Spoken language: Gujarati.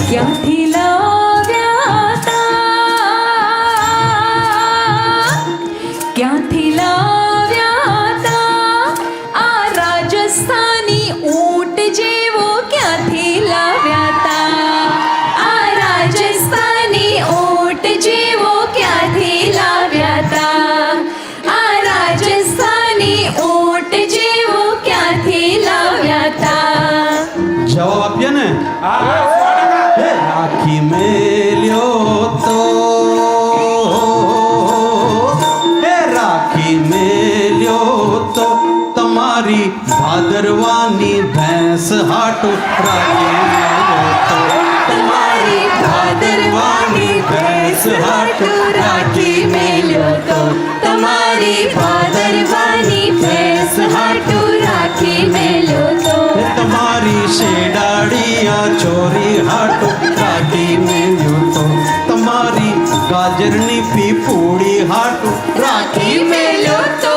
ક્યાંથી લાવ્યા તા, ક્યાંથી લાવ્યા તા આ રાજસ્થાની ઊંટ જેવો, ક્યાંથી લાવ્યા તા આ રાજસ્થાની ઊંટ જેવો, ક્યાંથી લાવ્યા તા આ રાજસ્થાની ઊંટ જેવો, ક્યાંથી લાવ્યા તા. જવાબ આપીએ ને. હે રાખી મેલ્યો તો, હે રાખી મેલ્યો તો તમારી ભાદરવાની ભેંસ હાટુ. રાખી મેલ્યો તો તમારી ભાદરવાની ભેંસ હાટુ. રાખી મેલ્યો તો તમારી ભાદરવાની ભેંસ હાટુ. રાખી મેલ્યો તો તમારી શેડાળિયા ચોરી હાટુ. રાખી મેલ્યો તો તમારી ગાજરની પીપુડી હાટુ. રાખી મેલ્યો તો